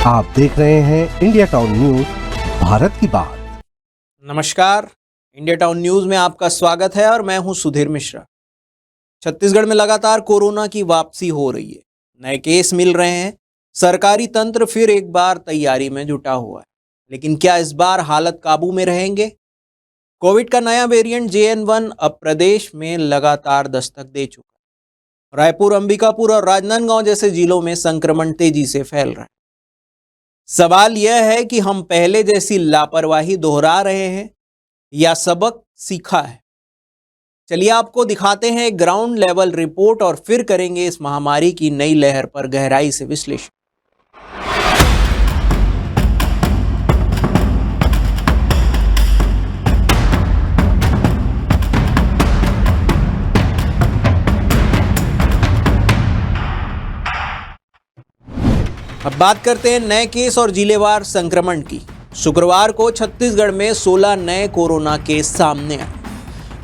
आप देख रहे हैं इंडिया टाउन न्यूज, भारत की बात। नमस्कार, इंडिया टाउन न्यूज में आपका स्वागत है और मैं हूं सुधीर मिश्रा। छत्तीसगढ़ में लगातार कोरोना की वापसी हो रही है, नए केस मिल रहे हैं। सरकारी तंत्र फिर एक बार तैयारी में जुटा हुआ है, लेकिन क्या इस बार हालत काबू में रहेंगे? कोविड का नया वेरिएंट JN1 अब प्रदेश में लगातार दस्तक दे चुका है। रायपुर, अंबिकापुर और राजनांदगांव जैसे जिलों में संक्रमण तेजी से फैल रहा है। सवाल यह है कि हम पहले जैसी लापरवाही दोहरा रहे हैं या सबक सीखा है। चलिए आपको दिखाते हैं एक ग्राउंड लेवल रिपोर्ट और फिर करेंगे इस महामारी की नई लहर पर गहराई से विश्लेषण। अब बात करते हैं नए केस और जिलेवार संक्रमण की। शुक्रवार को छत्तीसगढ़ में 16 नए कोरोना केस सामने आए।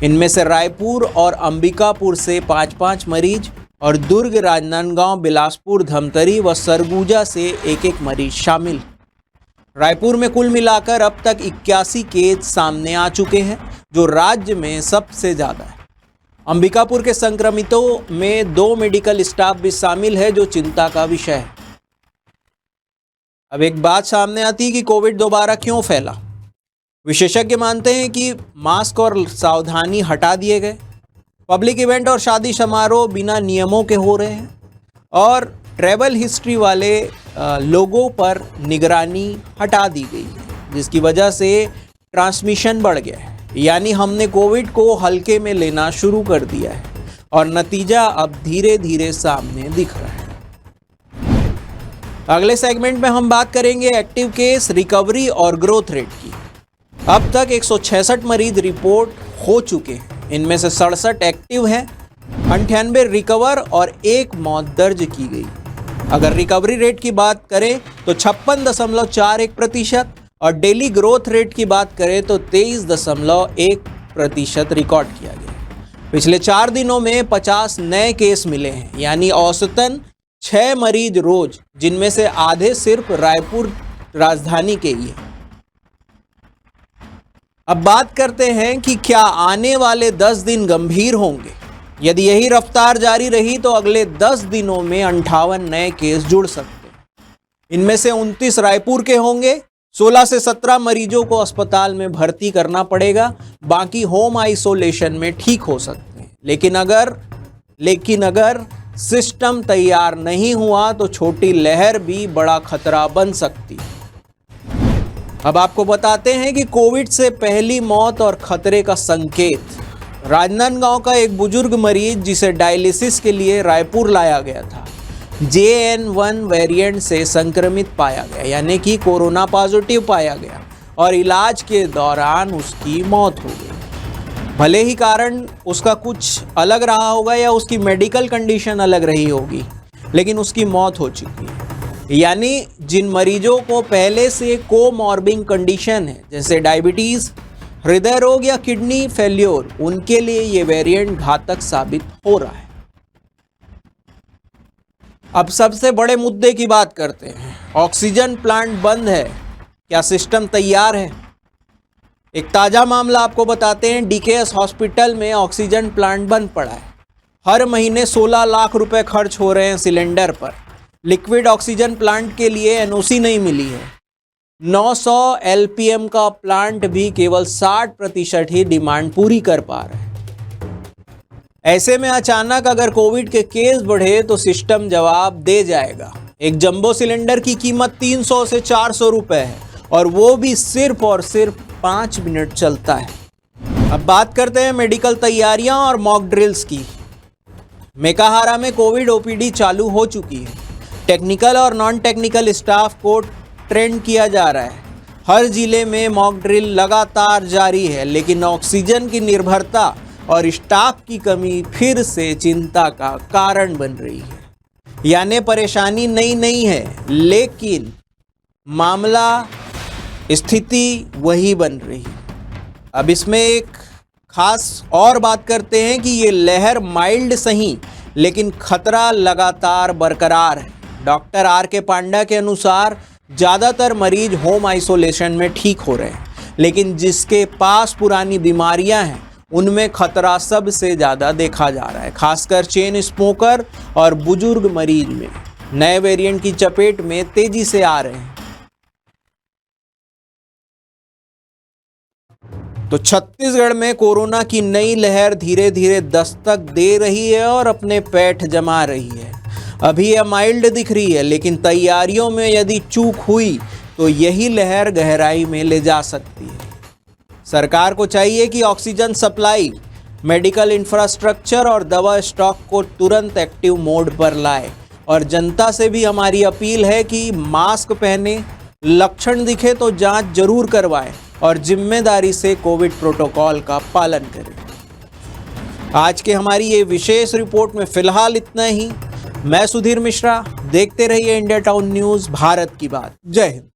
इनमें से रायपुर और अंबिकापुर से 5-5 मरीज और दुर्ग, राजनांदगांव, बिलासपुर, धमतरी व सरगुजा से एक मरीज शामिल। रायपुर में कुल मिलाकर अब तक 81 केस सामने आ चुके हैं, जो राज्य में सबसे ज़्यादा है। अंबिकापुर के संक्रमितों में 2 मेडिकल स्टाफ भी शामिल है, जो चिंता का विषय है। अब एक बात सामने आती है कि कोविड दोबारा क्यों फैला। विशेषज्ञ मानते हैं कि मास्क और सावधानी हटा दिए गए, पब्लिक इवेंट और शादी समारोह बिना नियमों के हो रहे हैं और ट्रैवल हिस्ट्री वाले लोगों पर निगरानी हटा दी गई है, जिसकी वजह से ट्रांसमिशन बढ़ गया है। यानी हमने कोविड को हल्के में लेना शुरू कर दिया है और नतीजा अब धीरे धीरे सामने दिख रहा है। अगले सेगमेंट में हम बात करेंगे एक्टिव केस, रिकवरी और ग्रोथ रेट की। अब तक 166 मरीज रिपोर्ट हो चुके हैं। इनमें से 67 एक्टिव हैं, 98 रिकवर और 1 मौत दर्ज की गई। अगर रिकवरी रेट की बात करें तो 56.41% और डेली ग्रोथ रेट की बात करें तो 23.1% रिकॉर्ड किया गया। पिछले 4 दिनों में 50 नए केस मिले हैं, यानी औसतन 6 मरीज रोज, जिनमें से आधे सिर्फ रायपुर राजधानी के ही हैं। अब बात करते हैं कि क्या आने वाले 10 दिन गंभीर होंगे। यदि यही रफ्तार जारी रही तो अगले 10 दिनों में 58 नए केस जुड़ सकते हैं। इनमें से 29 रायपुर के होंगे। 16 से 17 मरीजों को अस्पताल में भर्ती करना पड़ेगा, बाकी होम आइसोलेशन में ठीक हो सकते हैं। लेकिन अगर सिस्टम तैयार नहीं हुआ तो छोटी लहर भी बड़ा खतरा बन सकती है। अब आपको बताते हैं कि कोविड से पहली मौत और खतरे का संकेत। राजनांदगांव का एक बुजुर्ग मरीज, जिसे डायलिसिस के लिए रायपुर लाया गया था, JN1 वेरिएंट से संक्रमित पाया गया, यानी कि कोरोना पॉजिटिव पाया गया और इलाज के दौरान उसकी मौत हो गई। भले ही कारण उसका कुछ अलग रहा होगा या उसकी मेडिकल कंडीशन अलग रही होगी, लेकिन उसकी मौत हो चुकी है। यानी जिन मरीजों को पहले से कोमॉर्बिंग कंडीशन है, जैसे डायबिटीज़, हृदय रोग या किडनी फेल्योर, उनके लिए ये वेरिएंट घातक साबित हो रहा है। अब सबसे बड़े मुद्दे की बात करते हैं। ऑक्सीजन प्लांट बंद है, क्या सिस्टम तैयार है? एक ताज़ा मामला आपको बताते हैं। DKS हॉस्पिटल में ऑक्सीजन प्लांट बंद पड़ा है। हर महीने 16 लाख रुपए खर्च हो रहे हैं सिलेंडर पर। लिक्विड ऑक्सीजन प्लांट के लिए NOC नहीं मिली है। 900 LPM का प्लांट भी केवल 60% ही डिमांड पूरी कर पा रहा है। ऐसे में अचानक अगर कोविड के केस बढ़े तो सिस्टम जवाब दे जाएगा। एक जंबो सिलेंडर की कीमत 300 से 400 रुपए है और वो भी सिर्फ और सिर्फ 5 मिनट चलता है। अब बात करते हैं मेडिकल तैयारियां और मॉक ड्रिल्स की। मेकाहारा में कोविड OPD चालू हो चुकी है। टेक्निकल और नॉन टेक्निकल स्टाफ को ट्रेन किया जा रहा है। हर जिले में मॉक ड्रिल लगातार जारी है, लेकिन ऑक्सीजन की निर्भरता और स्टाफ की कमी फिर से चिंता का कारण बन रही है। यानी परेशानी नई नहीं है, लेकिन मामला, स्थिति वही बन रही है। अब इसमें एक खास और बात करते हैं कि ये लहर माइल्ड सही, लेकिन खतरा लगातार बरकरार है। Doctor R.K. पांडा के अनुसार ज़्यादातर मरीज होम आइसोलेशन में ठीक हो रहे हैं, लेकिन जिसके पास पुरानी बीमारियां हैं उनमें खतरा सबसे ज़्यादा देखा जा रहा है, खासकर चेन स्मोकर और बुजुर्ग मरीज में नए वेरिएंट की चपेट में तेजी से आ रहे हैं। तो छत्तीसगढ़ में कोरोना की नई लहर धीरे धीरे दस्तक दे रही है और अपने पैठ जमा रही है। अभी यह माइल्ड दिख रही है, लेकिन तैयारियों में यदि चूक हुई तो यही लहर गहराई में ले जा सकती है। सरकार को चाहिए कि ऑक्सीजन सप्लाई, मेडिकल इंफ्रास्ट्रक्चर और दवा स्टॉक को तुरंत एक्टिव मोड पर लाए। और जनता से भी हमारी अपील है कि मास्क पहने, लक्षण दिखे तो जांच जरूर करवाएं और जिम्मेदारी से कोविड प्रोटोकॉल का पालन करें। आज के हमारी ये विशेष रिपोर्ट में फिलहाल इतना ही। मैं सुधीर मिश्रा, देखते रहिए इंडिया टाउन न्यूज़, भारत की बात। जय हिंद।